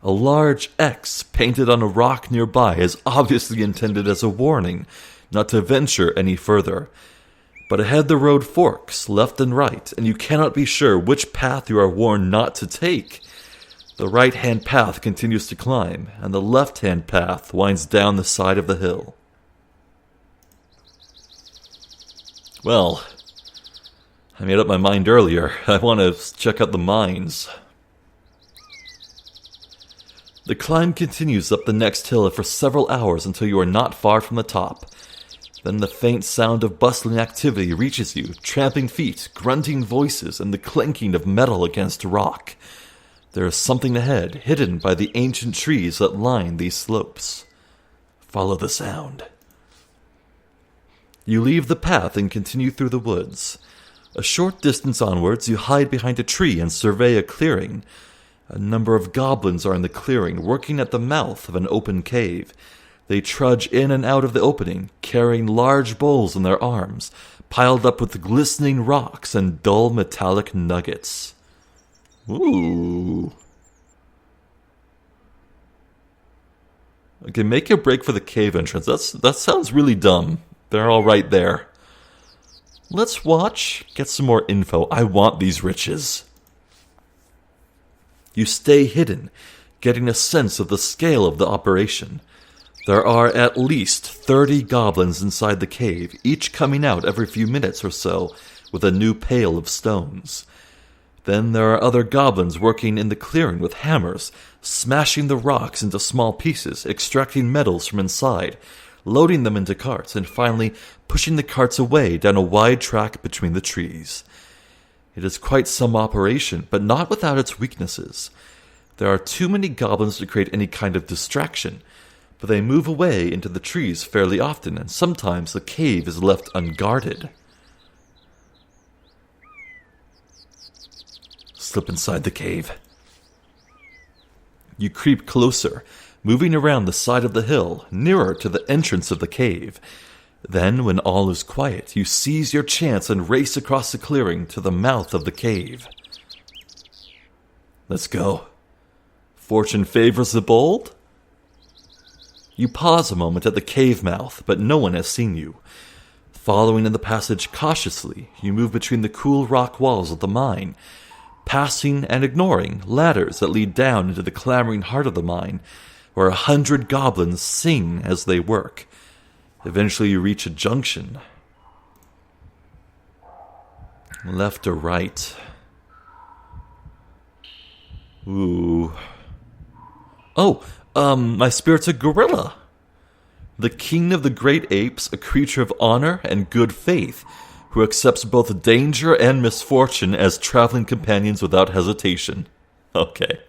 A large X painted on a rock nearby is obviously intended as a warning not to venture any further. But ahead the road forks, left and right, and you cannot be sure which path you are warned not to take. The right-hand path continues to climb, and the left-hand path winds down the side of the hill. Well, I made up my mind earlier. I want to check out the mines. The climb continues up the next hill for several hours until you are not far from the top. Then the faint sound of bustling activity reaches you, tramping feet, grunting voices, and the clanking of metal against rock. There is something ahead, hidden by the ancient trees that line these slopes. Follow the sound. You leave the path and continue through the woods. A short distance onwards, you hide behind a tree and survey a clearing. A number of goblins are in the clearing, working at the mouth of an open cave. They trudge in and out of the opening, carrying large bowls in their arms, piled up with glistening rocks and dull metallic nuggets. Ooh. Okay, make a break for the cave entrance. That sounds really dumb. They're all right there. Let's watch, get some more info. I want these riches. You stay hidden, getting a sense of the scale of the operation. There are at least 30 goblins inside the cave, each coming out every few minutes or so with a new pail of stones. Then there are other goblins working in the clearing with hammers, smashing the rocks into small pieces, extracting metals from inside, loading them into carts, and finally pushing the carts away down a wide track between the trees. It is quite some operation, but not without its weaknesses. There are too many goblins to create any kind of distraction, but they move away into the trees fairly often, and sometimes the cave is left unguarded. Slip inside the cave. You creep closer, moving around the side of the hill, nearer to the entrance of the cave. Then, when all is quiet, you seize your chance and race across the clearing to the mouth of the cave. Let's go. Fortune favors the bold? You pause a moment at the cave mouth, but no one has seen you. Following in the passage cautiously, you move between the cool rock walls of the mine, passing and ignoring ladders that lead down into the clamoring heart of the mine, where 100 goblins sing as they work. Eventually you reach a junction. Left or right? Ooh. Oh, my spirit's a gorilla. The king of the great apes, a creature of honor and good faith, who accepts both danger and misfortune as traveling companions without hesitation. Okay.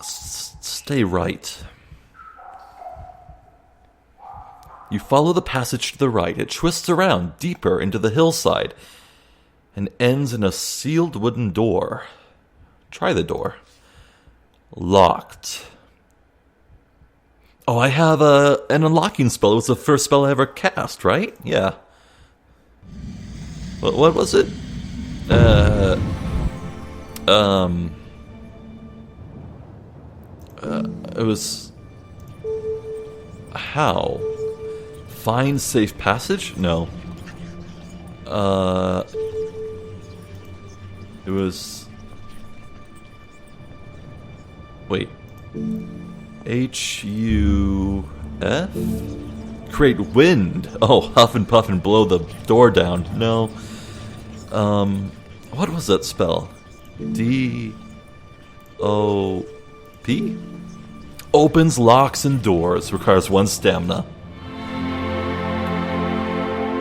Stay right. You follow the passage to the right. It twists around deeper into the hillside and ends in a sealed wooden door. Try the door. Locked. Oh, I have an unlocking spell. It was the first spell I ever cast, right? Yeah. What was it? It was... How? Find safe passage? No. It was... Wait. H-U-F? Create wind. Oh, huff and puff and blow the door down. No. What was that spell? D-O-P? Opens, locks, and doors. Requires 1 stamina.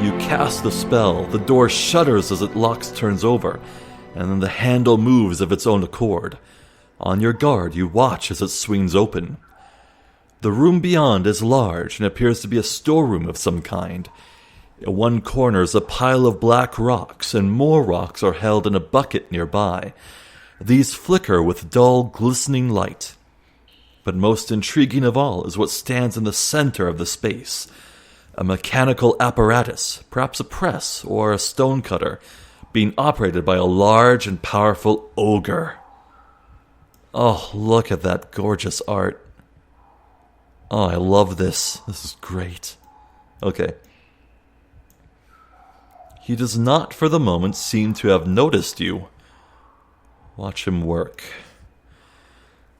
You cast the spell. The door shudders as it locks, turns over, and then the handle moves of its own accord. On your guard, you watch as it swings open. The room beyond is large and appears to be a storeroom of some kind. In one corner is a pile of black rocks, and more rocks are held in a bucket nearby. These flicker with dull, glistening light. But most intriguing of all is what stands in the center of the space. A mechanical apparatus, perhaps a press or a stone cutter, being operated by a large and powerful ogre. Oh, look at that gorgeous art. Oh, I love this. This is great. Okay. He does not for the moment seem to have noticed you. Watch him work.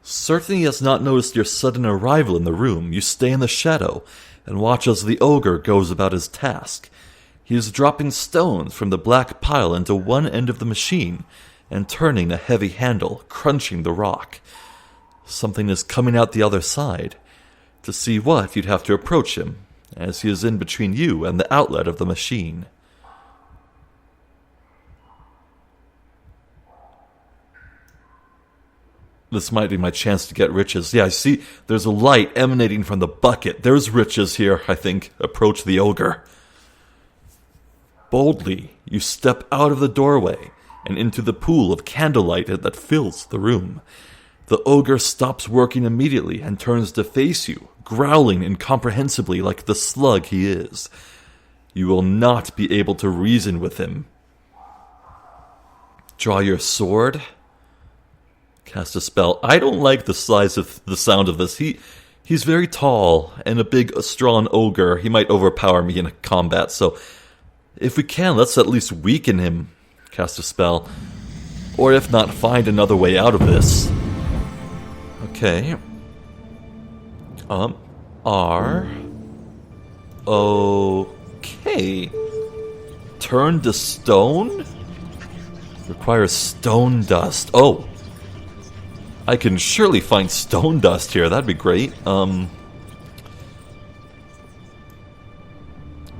Certain he has not noticed your sudden arrival in the room, you stay in the shadow and watch as the ogre goes about his task. He is dropping stones from the black pile into one end of the machine and turning a heavy handle, crunching the rock. Something is coming out the other side. To see what, you'd have to approach him, as he is in between you and the outlet of the machine. This might be my chance to get riches. Yeah, I see there's a light emanating from the bucket. There's riches here, I think. Approach the ogre. Boldly, you step out of the doorway and into the pool of candlelight that fills the room. The ogre stops working immediately and turns to face you, growling incomprehensibly like the slug he is. You will not be able to reason with him. Draw your sword. Cast a spell. I don't like the size of the sound of this. He's very tall and a big, strong ogre. He might overpower me in a combat, so if we can, let's at least weaken him. Cast a spell. Or if not, find another way out of this. Okay. Okay. Turn to stone? Requires stone dust. Oh. I can surely find stone dust here. That'd be great.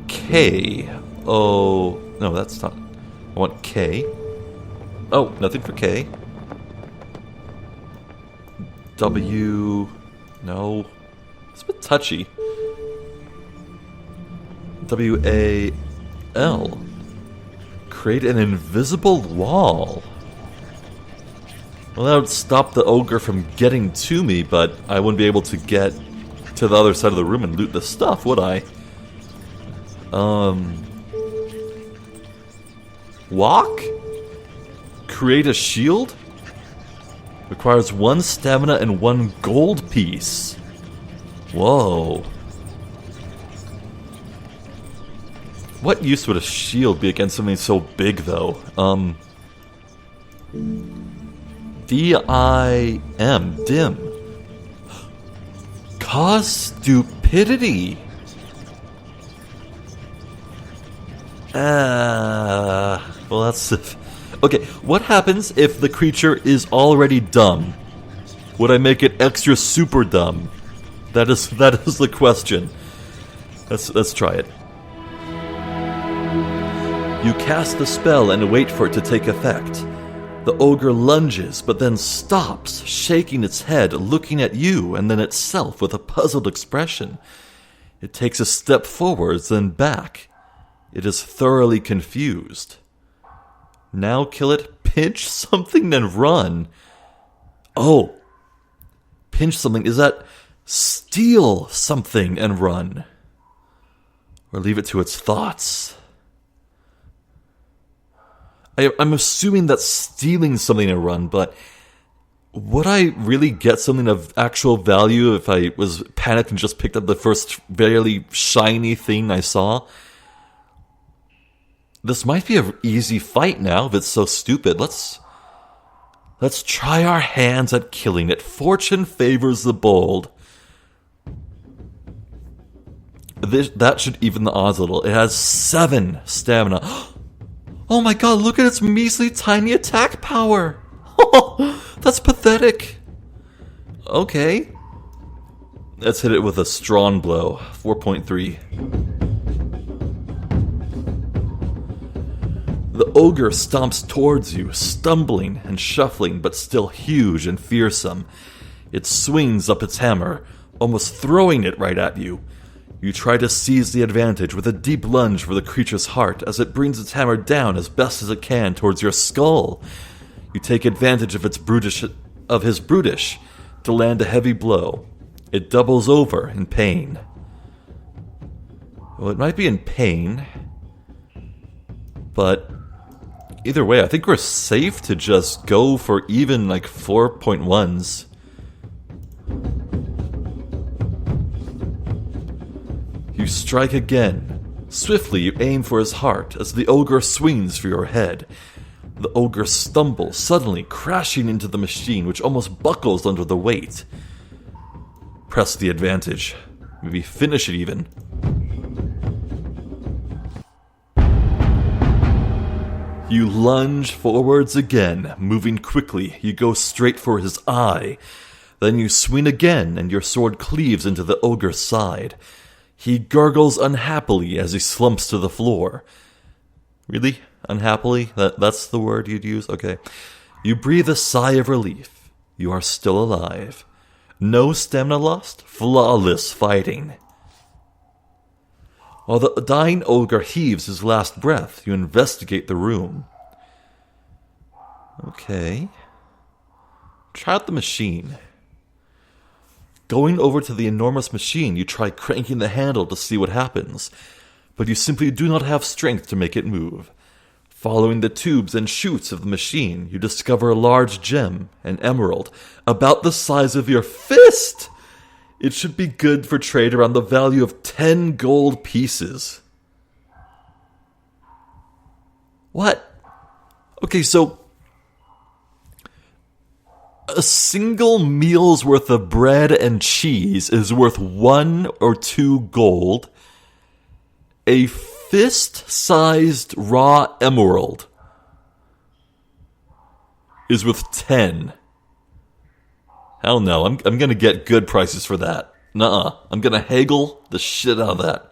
K. Oh. No, that's not. I want K. Oh, nothing for K. W. No. It's a bit touchy. W-A-L. Create an invisible wall. Well, that would stop the ogre from getting to me, but I wouldn't be able to get to the other side of the room and loot the stuff, would I? Walk? Create a shield? Requires 1 stamina and 1 gold piece. Whoa. What use would a shield be against something so big, though? D-I-M. Dim. Cause stupidity. Well, that's... Okay, what happens if the creature is already dumb? Would I make it extra super dumb? That is the question. Let's try it. You cast the spell and wait for it to take effect. The ogre lunges, but then stops, shaking its head, looking at you and then itself with a puzzled expression. It takes a step forwards, then back. It is thoroughly confused. Now kill it, pinch something, then run. Oh. Pinch something, is that steal something and run? Or leave it to its thoughts? I'm assuming that's stealing something and run, but would I really get something of actual value if I was panicked and just picked up the first barely shiny thing I saw? This might be an easy fight now if it's so stupid. Let's try our hands at killing it. Fortune favors the bold. That should even the odds a little. It has 7 stamina. Oh my god, look at its measly tiny attack power. That's pathetic. Okay. Let's hit it with a strong blow. 4.3. The ogre stomps towards you, stumbling and shuffling, but still huge and fearsome. It swings up its hammer, almost throwing it right at you. You try to seize the advantage with a deep lunge for the creature's heart as it brings its hammer down as best as it can towards your skull. You take advantage of his brutish to land a heavy blow. It doubles over in pain. Well, it might be in pain, but either way, I think we're safe to just go for even like 4.1s. You strike again. Swiftly you aim for his heart as the ogre swings for your head. The ogre stumbles, suddenly crashing into the machine, which almost buckles under the weight. Press the advantage. Maybe finish it even. You lunge forwards again, moving quickly. You go straight for his eye. Then you swing again, and your sword cleaves into the ogre's side. He gurgles unhappily as he slumps to the floor. Really? Unhappily? That's the word you'd use? Okay. You breathe a sigh of relief. You are still alive. No stamina lost. Flawless fighting. While the dying ogre heaves his last breath, you investigate the room. Okay. Try out the machine. Going over to the enormous machine, you try cranking the handle to see what happens, but you simply do not have strength to make it move. Following the tubes and chutes of the machine, you discover a large gem, an emerald, about the size of your fist! It should be good for trade around the value of 10 gold pieces. What? Okay, so a single meal's worth of bread and cheese is worth 1 or 2 gold. A fist-sized raw emerald is worth 10. Hell no, I'm gonna get good prices for that. Nuh-uh, I'm gonna haggle the shit out of that.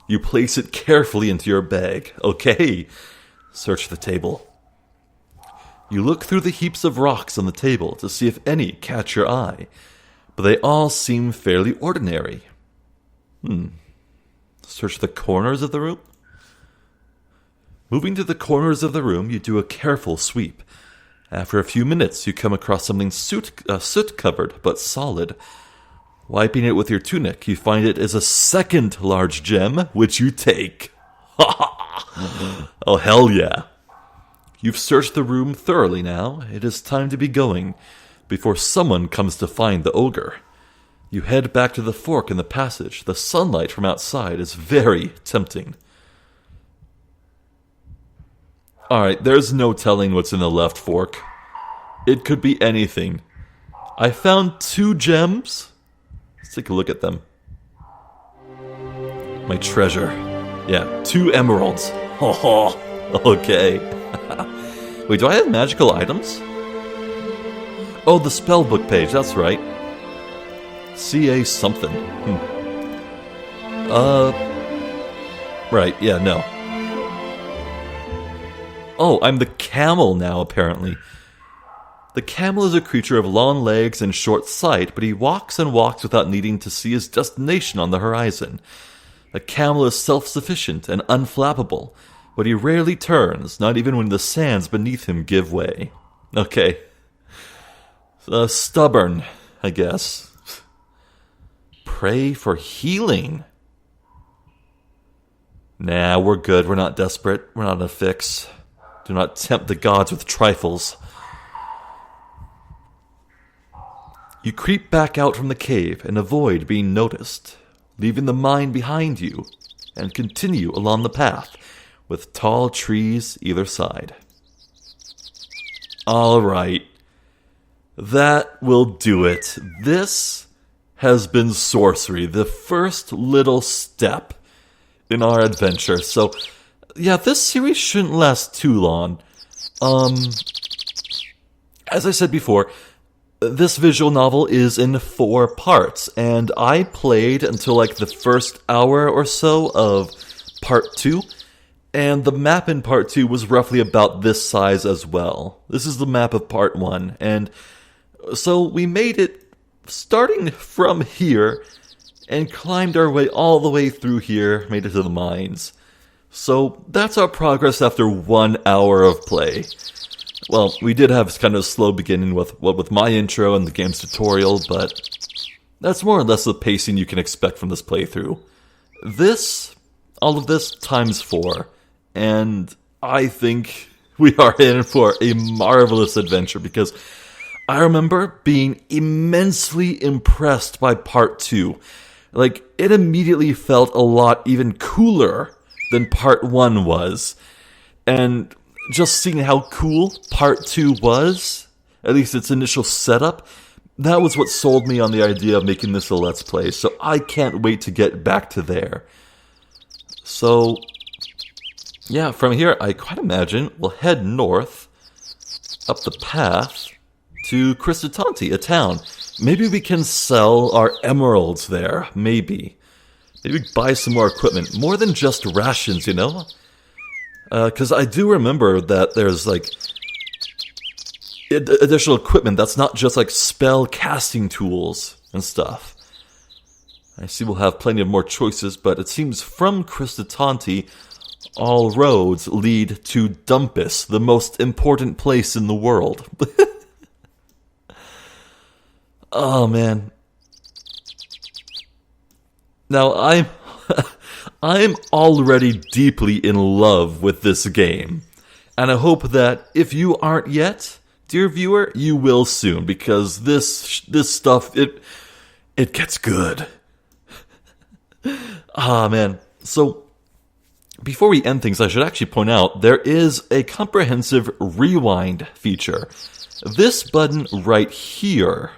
You place it carefully into your bag. Okay, search the table. You look through the heaps of rocks on the table to see if any catch your eye, but they all seem fairly ordinary. Search the corners of the room. Moving to the corners of the room, you do a careful sweep. After a few minutes, you come across something soot-covered but solid. Wiping it with your tunic, you find it is a second large gem, which you take. Oh, hell yeah. You've searched the room thoroughly now. It is time to be going, before someone comes to find the ogre. You head back to the fork in the passage. The sunlight from outside is very tempting. Alright, there's no telling what's in the left fork. It could be anything. I found 2 gems. Let's take a look at them. My treasure. Yeah, 2 emeralds. Oh, okay. Wait, do I have magical items? Oh, the spellbook page, that's right. CA something. Right, yeah, no. Oh, I'm the camel now, apparently. The camel is a creature of long legs and short sight, but he walks and walks without needing to see his destination on the horizon. The camel is self-sufficient and unflappable, but he rarely turns, not even when the sands beneath him give way. Okay. Stubborn, I guess. Pray for healing. Nah, we're good. We're not desperate. We're not in a fix. Do not tempt the gods with trifles. You creep back out from the cave and avoid being noticed, leaving the mine behind you, and continue along the path with tall trees either side. All right. That will do it. This has been Sorcery, the first little step in our adventure. So, yeah, this series shouldn't last too long. As I said before, this visual novel is in 4 parts, and I played until like the first hour or so of part 2, and the map in part 2 was roughly about this size as well. This is the map of part 1, and so we made it starting from here and climbed our way all the way through here, made it to the mines. So that's our progress after 1 hour of play. Well, we did have kind of a slow beginning with my intro and the game's tutorial, but that's more or less the pacing you can expect from this playthrough. All of this, times 4, and I think we are in for a marvelous adventure because I remember being immensely impressed by part 2. Like, it immediately felt a lot even cooler than part 1 was. And just seeing how cool part 2 was, at least its initial setup, that was what sold me on the idea of making this a Let's Play. So I can't wait to get back to there. So, yeah, from here, I quite imagine we'll head north, up the path, to Cristatanti, a town. Maybe we can sell our emeralds there, maybe. Maybe buy some more equipment, more than just rations, you know? Because I do remember that there's, like, additional equipment that's not just, like, spell casting tools and stuff. I see we'll have plenty of more choices, but it seems from Cristatanti, all roads lead to Dumpus, the most important place in the world. Oh, man. Now, I'm already deeply in love with this game. And I hope that if you aren't yet, dear viewer, you will soon. Because this stuff, it gets good. Ah, man. So, before we end things, I should actually point out, there is a comprehensive rewind feature. This button right here,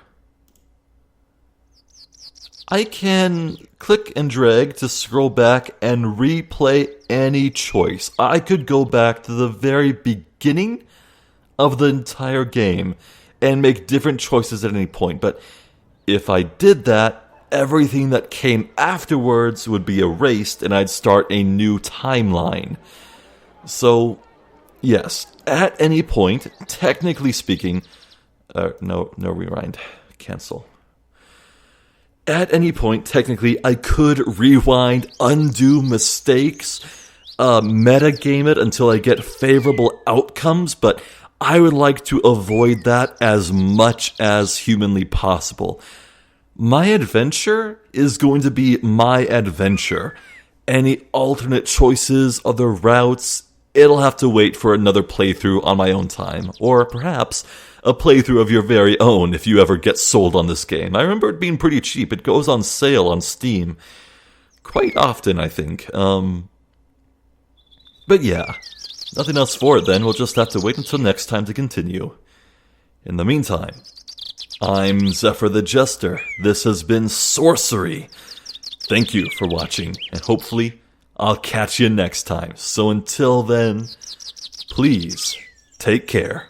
I can click and drag to scroll back and replay any choice. I could go back to the very beginning of the entire game and make different choices at any point. But if I did that, everything that came afterwards would be erased and I'd start a new timeline. So, yes, at any point, technically speaking, no rewind, cancel. At any point, technically, I could rewind, undo mistakes, metagame it until I get favorable outcomes, but I would like to avoid that as much as humanly possible. My adventure is going to be my adventure. Any alternate choices, other routes, it'll have to wait for another playthrough on my own time, or perhaps a playthrough of your very own if you ever get sold on this game. I remember it being pretty cheap. It goes on sale on Steam quite often, I think. But yeah, nothing else for it then. We'll just have to wait until next time to continue. In the meantime, I'm Zephyr the Jester. This has been Sorcery. Thank you for watching, and hopefully I'll catch you next time. So until then, please take care.